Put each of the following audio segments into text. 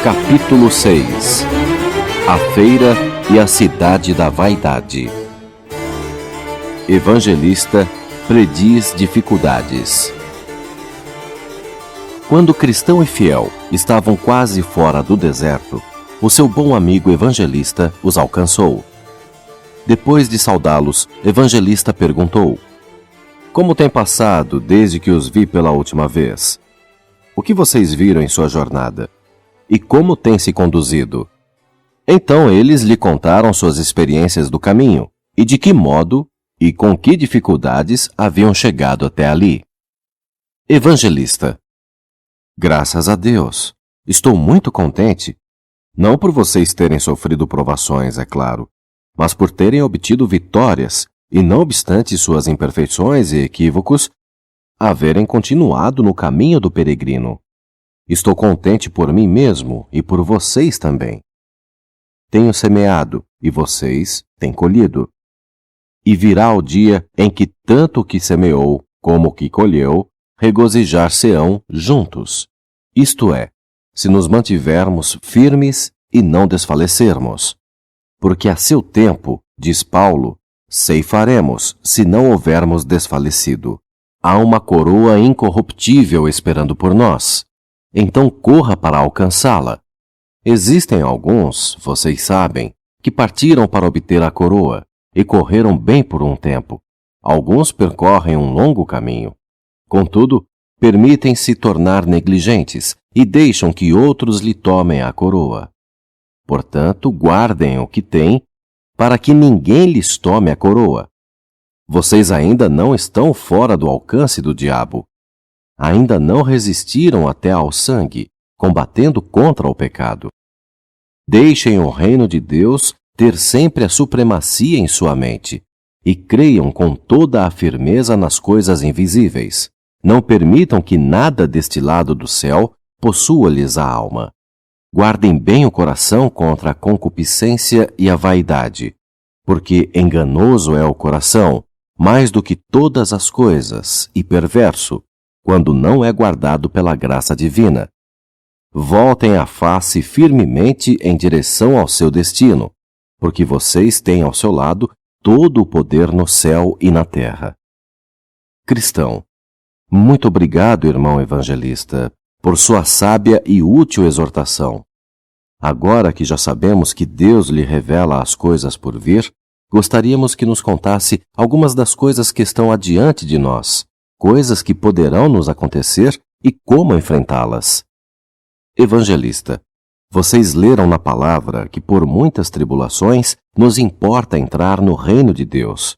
Capítulo 6. A feira e a cidade da vaidade. Evangelista prediz dificuldades. Quando cristão e fiel estavam quase fora do deserto, o seu bom amigo Evangelista os alcançou. Depois de saudá-los, Evangelista perguntou: "Como tem passado desde que os vi pela última vez? O que vocês viram em sua jornada? E como tem se conduzido?" Então eles lhe contaram suas experiências do caminho e de que modo e com que dificuldades haviam chegado até ali. Evangelista: "Graças a Deus, estou muito contente, não por vocês terem sofrido provações, é claro, mas por terem obtido vitórias e, não obstante suas imperfeições e equívocos, haverem continuado no caminho do peregrino. Estou contente por mim mesmo e por vocês também. Tenho semeado e vocês têm colhido. E virá o dia em que tanto o que semeou como o que colheu regozijar-se-ão juntos. Isto é, se nos mantivermos firmes e não desfalecermos. Porque a seu tempo, diz Paulo, ceifaremos se não houvermos desfalecido. Há uma coroa incorruptível esperando por nós. Então corra para alcançá-la. Existem alguns, vocês sabem, que partiram para obter a coroa e correram bem por um tempo. Alguns percorrem um longo caminho. Contudo, permitem-se tornar negligentes e deixam que outros lhe tomem a coroa. Portanto, guardem o que têm, para que ninguém lhes tome a coroa. Vocês ainda não estão fora do alcance do diabo. Ainda não resistiram até ao sangue, combatendo contra o pecado. Deixem o reino de Deus ter sempre a supremacia em sua mente e creiam com toda a firmeza nas coisas invisíveis. Não permitam que nada deste lado do céu possua-lhes a alma. Guardem bem o coração contra a concupiscência e a vaidade, porque enganoso é o coração, mais do que todas as coisas, e perverso, quando não é guardado pela graça divina. Voltem a face firmemente em direção ao seu destino, porque vocês têm ao seu lado todo o poder no céu e na terra. Cristão: muito obrigado, irmão evangelista, por sua sábia e útil exortação. Agora que já sabemos que Deus lhe revela as coisas por vir, gostaríamos que nos contasse algumas das coisas que estão adiante de nós, coisas que poderão nos acontecer e como enfrentá-las. Evangelista: vocês leram na palavra que por muitas tribulações nos importa entrar no reino de Deus.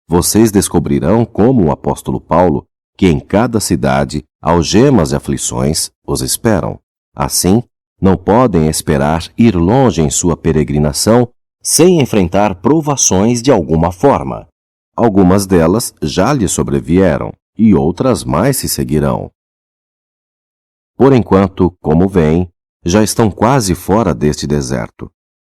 Vocês descobrirão, como o apóstolo Paulo, que em cada cidade algemas e aflições os esperam. Assim, não podem esperar ir longe em sua peregrinação sem enfrentar provações de alguma forma. Algumas delas já lhes sobrevieram e outras mais se seguirão. Por enquanto, como veem, já estão quase fora deste deserto.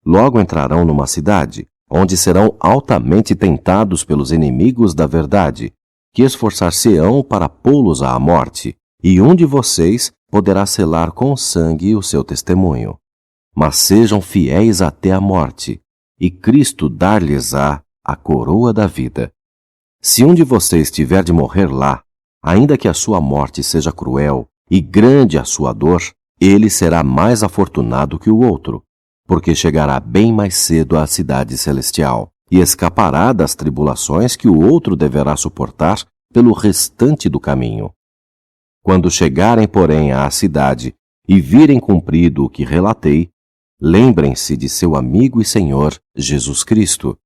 Logo entrarão numa cidade, onde serão altamente tentados pelos inimigos da verdade, que esforçar-se-ão para pô-los à morte, e um de vocês poderá selar com sangue o seu testemunho. Mas sejam fiéis até a morte, e Cristo dar-lhes-á a coroa da vida. Se um de vocês tiver de morrer lá, ainda que a sua morte seja cruel e grande a sua dor, ele será mais afortunado que o outro, porque chegará bem mais cedo à cidade celestial e escapará das tribulações que o outro deverá suportar pelo restante do caminho. Quando chegarem, porém, à cidade e virem cumprido o que relatei, lembrem-se de seu amigo e Senhor Jesus Cristo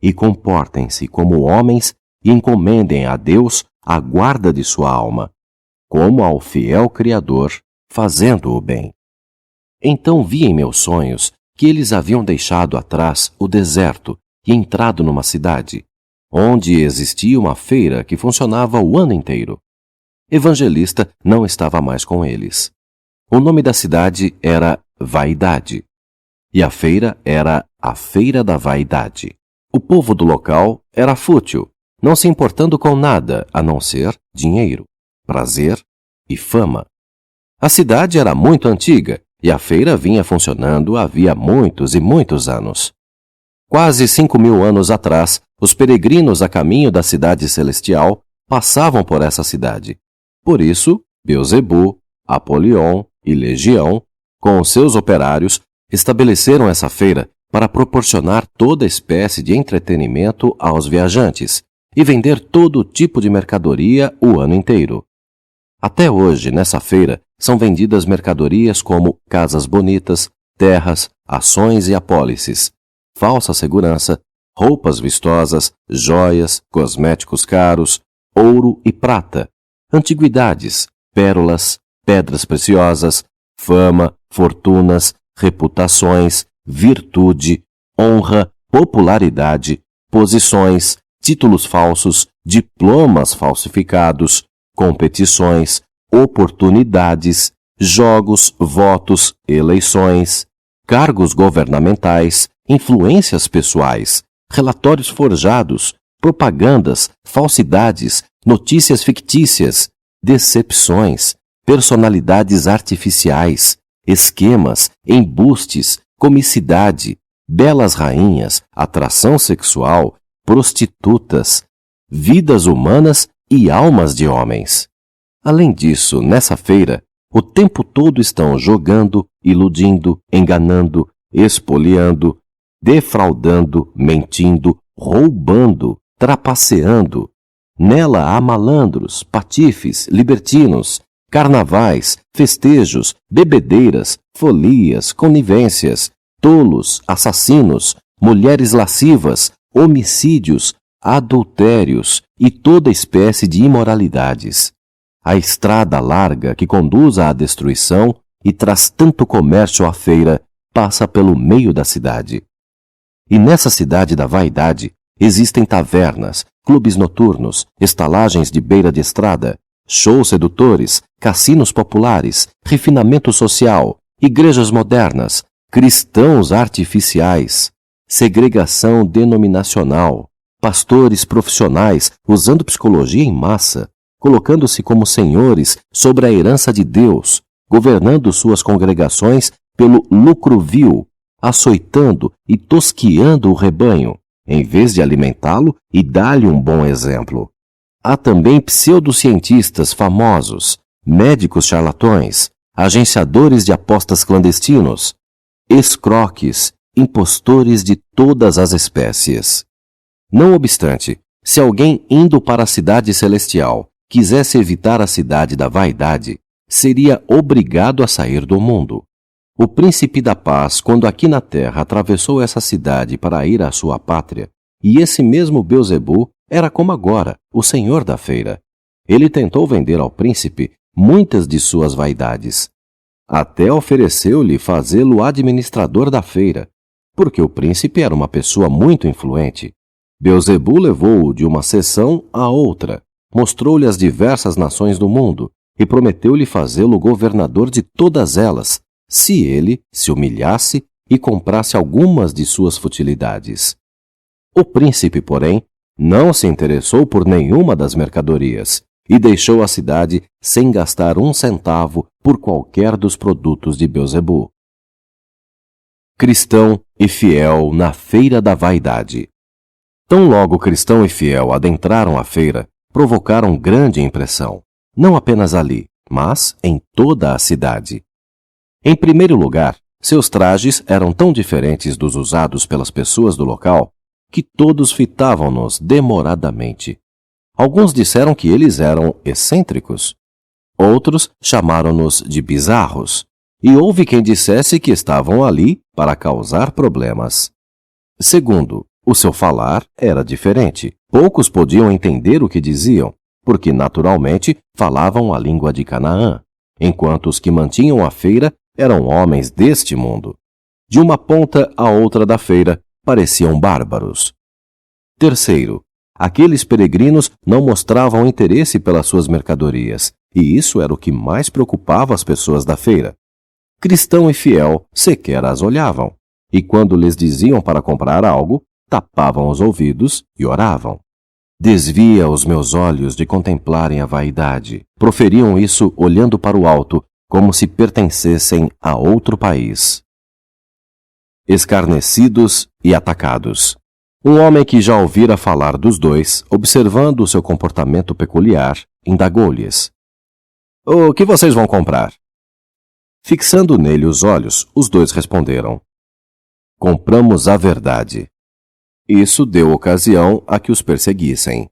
e comportem-se como homens e encomendem a Deus a guarda de sua alma, como ao fiel Criador, fazendo o bem. Então vi em meus sonhos que eles haviam deixado atrás o deserto e entrado numa cidade, onde existia uma feira que funcionava o ano inteiro. Evangelista não estava mais com eles. O nome da cidade era Vaidade, e a feira era a Feira da Vaidade. O povo do local era fútil não se importando com nada a não ser dinheiro, prazer e fama. A cidade era muito antiga e a feira vinha funcionando havia muitos e muitos anos. Quase 5.000 anos atrás, os peregrinos a caminho da cidade celestial passavam por essa cidade. Por isso, Beelzebu, Apolion e Legião, com os seus operários, estabeleceram essa feira para proporcionar toda espécie de entretenimento aos viajantes e vender todo tipo de mercadoria o ano inteiro. Até hoje, nessa feira, são vendidas mercadorias como casas bonitas, terras, ações e apólices, falsa segurança, roupas vistosas, joias, cosméticos caros, ouro e prata, antiguidades, pérolas, pedras preciosas, fama, fortunas, reputações, virtude, honra, popularidade, posições, títulos falsos, diplomas falsificados, competições, oportunidades, jogos, votos, eleições, cargos governamentais, influências pessoais, relatórios forjados, propagandas, falsidades, notícias fictícias, decepções, personalidades artificiais, esquemas, embustes, comicidade, belas rainhas, atração sexual, prostitutas, vidas humanas e almas de homens. Além disso, nessa feira, o tempo todo estão jogando, iludindo, enganando, espoliando, defraudando, mentindo, roubando, trapaceando. Nela há malandros, patifes, libertinos, carnavais, festejos, bebedeiras, folias, conivências, tolos, assassinos, mulheres lascivas, homicídios, adultérios e toda espécie de imoralidades. A estrada larga que conduz à destruição e traz tanto comércio à feira passa pelo meio da cidade. E nessa cidade da vaidade existem tavernas, clubes noturnos, estalagens de beira de estrada, shows sedutores, cassinos populares, refinamento social, igrejas modernas, cristãos artificiais, segregação denominacional, pastores profissionais usando psicologia em massa, colocando-se como senhores sobre a herança de Deus, governando suas congregações pelo lucro vil, açoitando e tosquiando o rebanho, em vez de alimentá-lo e dar-lhe um bom exemplo. Há também pseudocientistas famosos, médicos charlatões, agenciadores de apostas clandestinos, escroques, impostores de todas as espécies. Não obstante, se alguém indo para a cidade celestial quisesse evitar a cidade da vaidade, seria obrigado a sair do mundo. O príncipe da paz, quando aqui na terra atravessou essa cidade para ir à sua pátria, e esse mesmo Beelzebu era como agora, o senhor da feira. Ele tentou vender ao príncipe muitas de suas vaidades. Até ofereceu-lhe fazê-lo administrador da feira, porque o príncipe era uma pessoa muito influente. Beelzebu levou-o de uma seção a outra, mostrou-lhe as diversas nações do mundo e prometeu-lhe fazê-lo governador de todas elas, se ele se humilhasse e comprasse algumas de suas futilidades. O príncipe, porém, não se interessou por nenhuma das mercadorias e deixou a cidade sem gastar um centavo por qualquer dos produtos de Beelzebu. Cristão e fiel na feira da vaidade. Tão logo cristão e fiel adentraram a feira, provocaram grande impressão, não apenas ali, mas em toda a cidade. Em primeiro lugar, seus trajes eram tão diferentes dos usados pelas pessoas do local que todos fitavam-nos demoradamente. Alguns disseram que eles eram excêntricos. Outros chamaram-nos de bizarros, e houve quem dissesse que estavam ali para causar problemas. Segundo, o seu falar era diferente. Poucos podiam entender o que diziam, porque naturalmente falavam a língua de Canaã, enquanto os que mantinham a feira eram homens deste mundo. De uma ponta à outra da feira pareciam bárbaros. Terceiro, aqueles peregrinos não mostravam interesse pelas suas mercadorias, e isso era o que mais preocupava as pessoas da feira. Cristão e fiel sequer as olhavam, e quando lhes diziam para comprar algo, tapavam os ouvidos e oravam. Desvia os meus olhos de contemplarem a vaidade. Proferiam isso olhando para o alto, como se pertencessem a outro país. Escarnecidos e atacados. Um homem que já ouvira falar dos dois, observando o seu comportamento peculiar, indagou-lhes: O que vocês vão comprar? Fixando nele os olhos, os dois responderam: Compramos a verdade. Isso deu ocasião a que os perseguissem.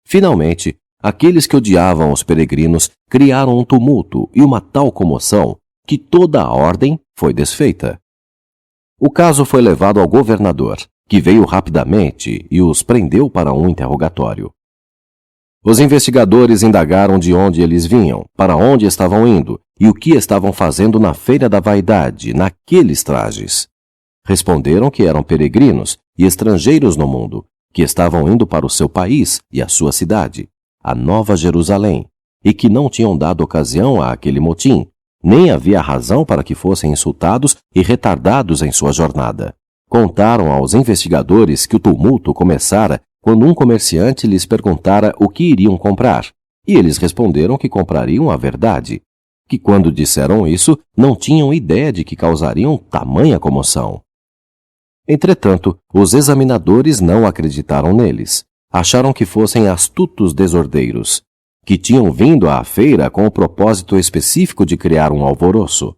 Finalmente, aqueles que odiavam os peregrinos criaram um tumulto e uma tal comoção que toda a ordem foi desfeita. O caso foi levado ao governador, que veio rapidamente e os prendeu para um interrogatório. Os investigadores indagaram de onde eles vinham, para onde estavam indo e o que estavam fazendo na Feira da Vaidade, naqueles trajes. Responderam que eram peregrinos e estrangeiros no mundo, que estavam indo para o seu país e a sua cidade, a Nova Jerusalém, e que não tinham dado ocasião a aquele motim, nem havia razão para que fossem insultados e retardados em sua jornada. Contaram aos investigadores que o tumulto começara quando um comerciante lhes perguntara o que iriam comprar, e eles responderam que comprariam a verdade, que quando disseram isso não tinham ideia de que causariam tamanha comoção. Entretanto, os examinadores não acreditaram neles. Acharam que fossem astutos desordeiros, que tinham vindo à feira com o propósito específico de criar um alvoroço.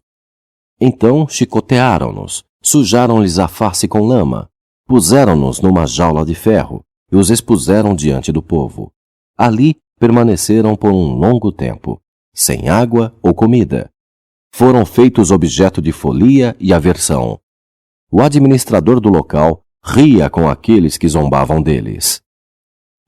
Então chicotearam-nos, sujaram-lhes a face com lama, puseram-nos numa jaula de ferro e os expuseram diante do povo. Ali permaneceram por um longo tempo, sem água ou comida. Foram feitos objeto de folia e aversão. O administrador do local ria com aqueles que zombavam deles.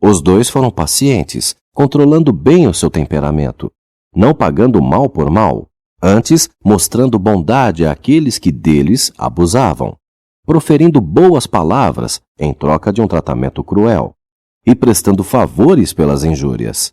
Os dois foram pacientes, controlando bem o seu temperamento, não pagando mal por mal, antes mostrando bondade àqueles que deles abusavam, proferindo boas palavras em troca de um tratamento cruel e prestando favores pelas injúrias.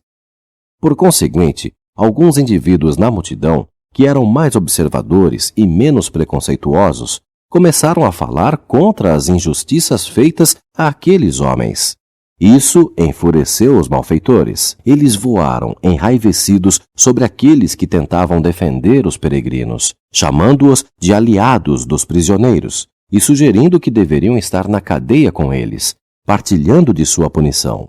Por conseguinte, alguns indivíduos na multidão, que eram mais observadores e menos preconceituosos, começaram a falar contra as injustiças feitas àqueles homens. Isso enfureceu os malfeitores. Eles voaram enraivecidos sobre aqueles que tentavam defender os peregrinos, chamando-os de aliados dos prisioneiros e sugerindo que deveriam estar na cadeia com eles, partilhando de sua punição.